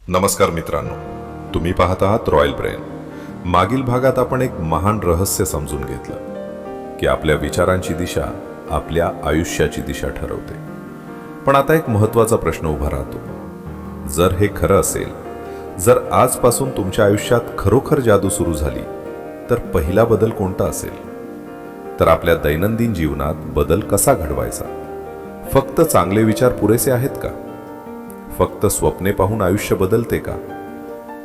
नमस्कार मित्रांनो, तुम्ही पाहत आहात रॉयल ब्रेन. मागील भागात आपण एक महान रहस्य समजून घेतलं की आपल्या विचारांची दिशा आपल्या आयुष्याची दिशा ठरवते. पण आता एक महत्त्वाचा प्रश्न उभा राहतो. जर हे खरं असेल, जर आजपासून तुमच्या आयुष्यात खरोखर जादू सुरू झाली, तर पहिला बदल कोणता असेल? तर आपल्या दैनंदिन जीवनात बदल कसा घडवायचा? फक्त चांगले विचार पुरेसे आहेत का? फक्त स्वप्ने पाहून आयुष्य बदलते का?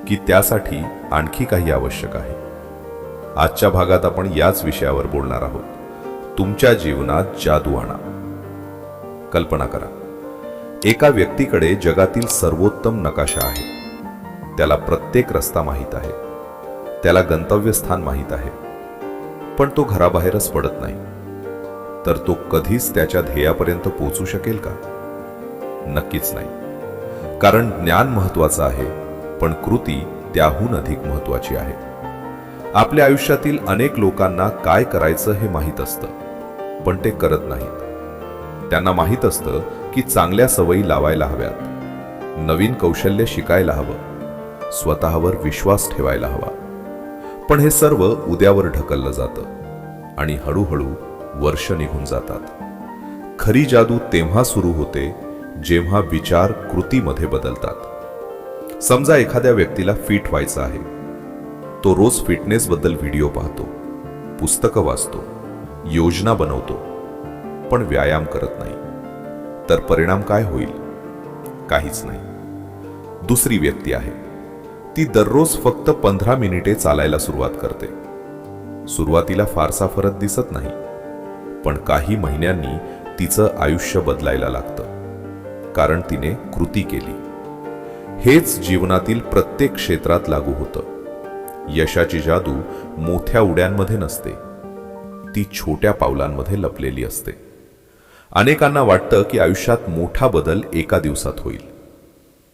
की त्यासाठी आणखी काही आवश्यक आहे? आजच्या भागात आपण याच विषयावर बोलणार आहोत. तुमच्या जीवनात जादू आणा. कल्पना करा, एका व्यक्तीकडे जगातील सर्वोत्तम नकाशा आहे. त्याला प्रत्येक रस्ता माहीत आहे, त्याला गंतव्यस्थान माहीत आहे, पण तो घराबाहेरच पडत नाही. तर तो कधीच त्याच्या ध्येयापर्यंत पोहोचू शकेल का? नक्कीच नाही. कारण ज्ञान महत्वाचं आहे, पण कृती त्याहून अधिक महत्वाची आहे. आपल्या आयुष्यातील अनेक लोकांना काय करायचं हे माहीत असतं, पण ते करत नाहीत. त्यांना माहीत असतं की चांगल्या सवयी लावायला हव्यात, नवीन कौशल्य शिकायला हवं, स्वतःवर विश्वास ठेवायला हवा. पण हे सर्व उद्यावर ढकललं जातं आणि हळूहळू वर्ष निघून जातात. खरी जादू तेव्हा सुरू होते जेव्हा विचार कृतीमध्ये बदलतात. समजा एखाद्या व्यक्तीला फिट व्हायचं आहे. तो रोज फिटनेस बद्दल व्हिडिओ पाहतो, पुस्तकं वाचतो, योजना बनवतो, पण व्यायाम करत नाही. तर परिणाम काय होईल? काहीच नाही. दुसरी व्यक्ती आहे. ती दररोज फक्त 15 मिनिटे चालायला सुरुवात करते. सुरुवातीला फारसा फरक दिसत नाही, पण काही महिन्यांनी तिचं आयुष्य बदलायला लागतं, कारण तिने कृती केली. हेच जीवनातील प्रत्येक क्षेत्रात लागू होतं. यशाची जादू मोठ्या उड्यांमध्ये नसते, ती छोट्या पावलांमध्ये लपलेली असते. अनेकांना वाटतं की आयुष्यात मोठा बदल एका दिवसात होईल,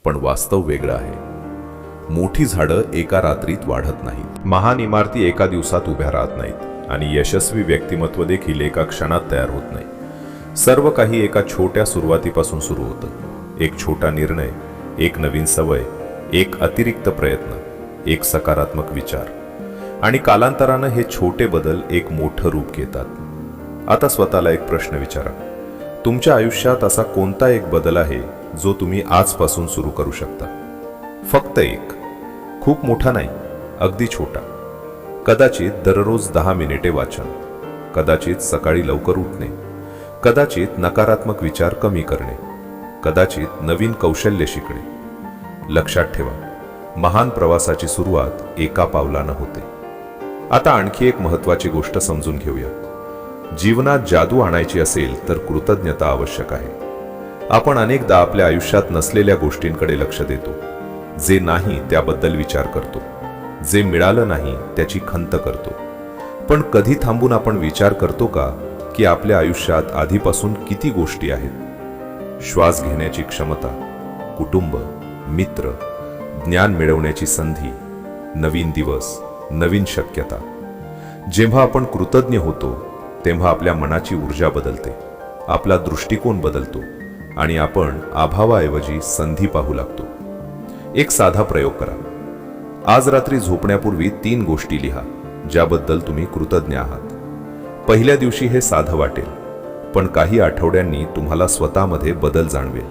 पण वास्तव वेगळं आहे. मोठी झाडं एका रात्रीत वाढत नाहीत, महान इमारती एका दिवसात उभ्या राहत नाहीत, आणि यशस्वी व्यक्तिमत्व देखील एका क्षणात तयार होत नाही. सर्व काही एका छोट्या सुरुवातीपासून सुरू होतं. एक छोटा निर्णय, एक नवीन सवय, एक अतिरिक्त प्रयत्न, एक सकारात्मक विचार, आणि कालांतरानं हे छोटे बदल एक मोठं रूप घेतात. आता स्वतःला एक प्रश्न विचारा. तुमच्या आयुष्यात असा कोणता एक बदल आहे जो तुम्ही आजपासून सुरू करू शकता? फक्त एक. खूप मोठा नाही, अगदी छोटा. कदाचित दररोज 10 मिनिटे वाचन, कदाचित सकाळी लवकर उठणे, कदाचित नकारात्मक विचार कमी करणे, कदाचित नवीन कौशल्य शिकणे. लक्षात ठेवा, महान प्रवासाची सुरुवात एका पावलानं होते. आता आणखी एक महत्वाची गोष्ट समजून घेऊया. जीवनात जादू आणायची असेल तर कृतज्ञता आवश्यक आहे. आपण अनेकदा आपल्या आयुष्यात नसलेल्या गोष्टींकडे लक्ष देतो. जे नाही त्याबद्दल विचार करतो, जे मिळालं नाही त्याची खंत करतो. पण कधी थांबून आपण विचार करतो का की आपल्या आयुष्यात आधीपासून किती गोष्टी आहेत? श्वास घेण्याची क्षमता, कुटुंब, मित्र, ज्ञान मिळवण्याची संधी, नवीन दिवस, नवीन शक्यता. जेव्हा आपण कृतज्ञ होतो तेव्हा आपल्या मनाची ऊर्जा बदलते, आपला दृष्टिकोन बदलतो, आणि आपण अभावाऐवजी संधी पाहू लागतो. एक साधा प्रयोग करा. आज रात्री झोपण्यापूर्वी 3 गोष्टी लिहा ज्याबद्दल तुम्ही कृतज्ञ आहात. पहिल्या दिवशी हे साधं वाटेल, पण काही आठवड्यांनी तुम्हाला स्वतःमध्ये बदल जाणवेल.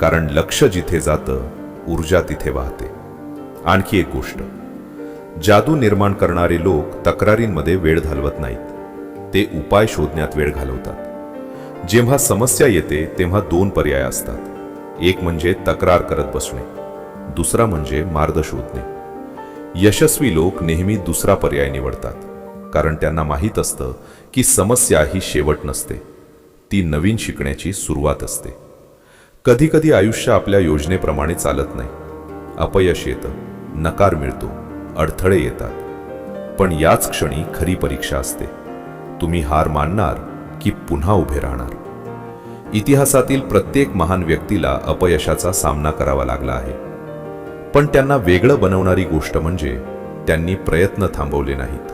कारण लक्ष जिथे जातं, ऊर्जा तिथे वाहते. आणखी एक गोष्ट, जादू निर्माण करणारे लोक तक्रारींमध्ये वेळ घालवत नाहीत, ते उपाय शोधण्यात वेळ घालवतात. जेव्हा समस्या येते तेव्हा 2 पर्याय असतात. एक म्हणजे तक्रार करत बसणे, दुसरा म्हणजे मार्ग शोधणे. यशस्वी लोक नेहमी दुसरा पर्याय निवडतात, कारण त्यांना माहीत असतं की समस्या ही शेवट नसते, ती नवीन शिकण्याची सुरुवात असते. कधी कधी आयुष्य आपल्या योजनेप्रमाणे चालत नाही. अपयश येतं, नकार मिळतो, अडथळे येतात. पण याच क्षणी खरी परीक्षा असते. तुम्ही हार मानणार की पुन्हा उभे राहणार? इतिहासातील प्रत्येक महान व्यक्तीला अपयशाचा सामना करावा लागला आहे, पण त्यांना वेगळं बनवणारी गोष्ट म्हणजे त्यांनी प्रयत्न थांबवले नाहीत.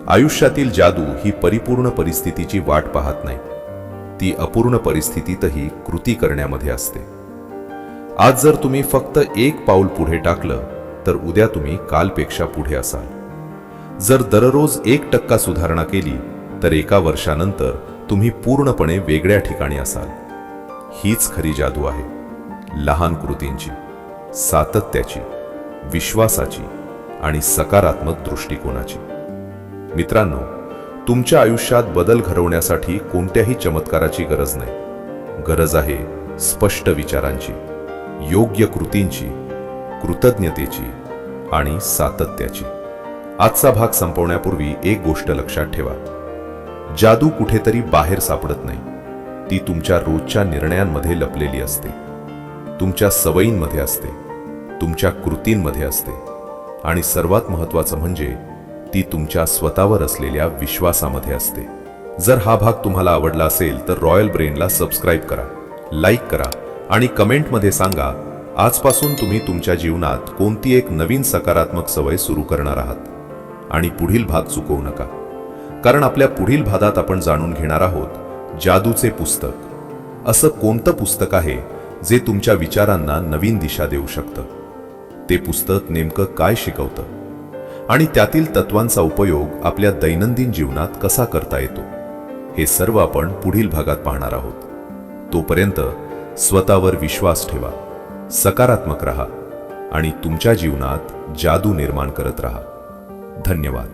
आयुष्यातील जादू ही परिपूर्ण परिस्थितीची वाट पाहत नाही, ती अपूर्ण परिस्थितीतही कृती करण्यामध्ये असते. आज जर तुम्ही फक्त एक पाऊल पुढे टाकलं तर उद्या तुम्ही कालपेक्षा पुढे असाल. जर दररोज 1% सुधारणा केली तर एका वर्षानंतर तुम्ही पूर्णपणे वेगळ्या ठिकाणी असाल. हीच खरी जादू आहे. लहान कृतींची, सातत्याची, विश्वासाची आणि सकारात्मक दृष्टिकोनाची. मित्रांनो, तुमच्या आयुष्यात बदल घडवण्यासाठी कोणत्याही चमत्काराची गरज नाही. गरज आहे स्पष्ट विचारांची, योग्य कृतींची, कृतज्ञतेची आणि सातत्याची. आजचा भाग संपवण्यापूर्वी एक गोष्ट लक्षात ठेवा. जादू कुठेतरी बाहेर सापडत नाही. ती तुमच्या रोजच्या निर्णयांमध्ये लपलेली असते, तुमच्या सवयींमध्ये असते, तुमच्या कृतींमध्ये असते आणि सर्वात महत्त्वाचं म्हणजे ती तुमच्या स्वतःवर असलेल्या विश्वासामध्ये असते. जर हा भाग तुम्हाला आवडला असेल तर रॉयल ब्रेनला सबस्क्राईब करा, लाईक करा आणि कमेंटमध्ये सांगा आजपासून तुम्ही तुमच्या जीवनात कोणती एक नवीन सकारात्मक सवय सुरू करणार आहात. आणि पुढील भाग चुकवू नका, कारण आपल्या पुढील भागात आपण जाणून घेणार आहोत जादूचे पुस्तक. असं कोणतं पुस्तक आहे जे तुमच्या विचारांना नवीन दिशा देऊ शकतं? ते पुस्तक नेमकं काय शिकवतं आणि त्यातील तत्वांचा उपयोग आपल्या दैनंदिन जीवनात कसा करता येतो, हे सर्व आपण पुढील भागात पाहणार आहोत. तोपर्यंत स्वतःवर विश्वास ठेवा, सकारात्मक रहा आणि तुमच्या जीवनात जादू निर्माण करत रहा. धन्यवाद.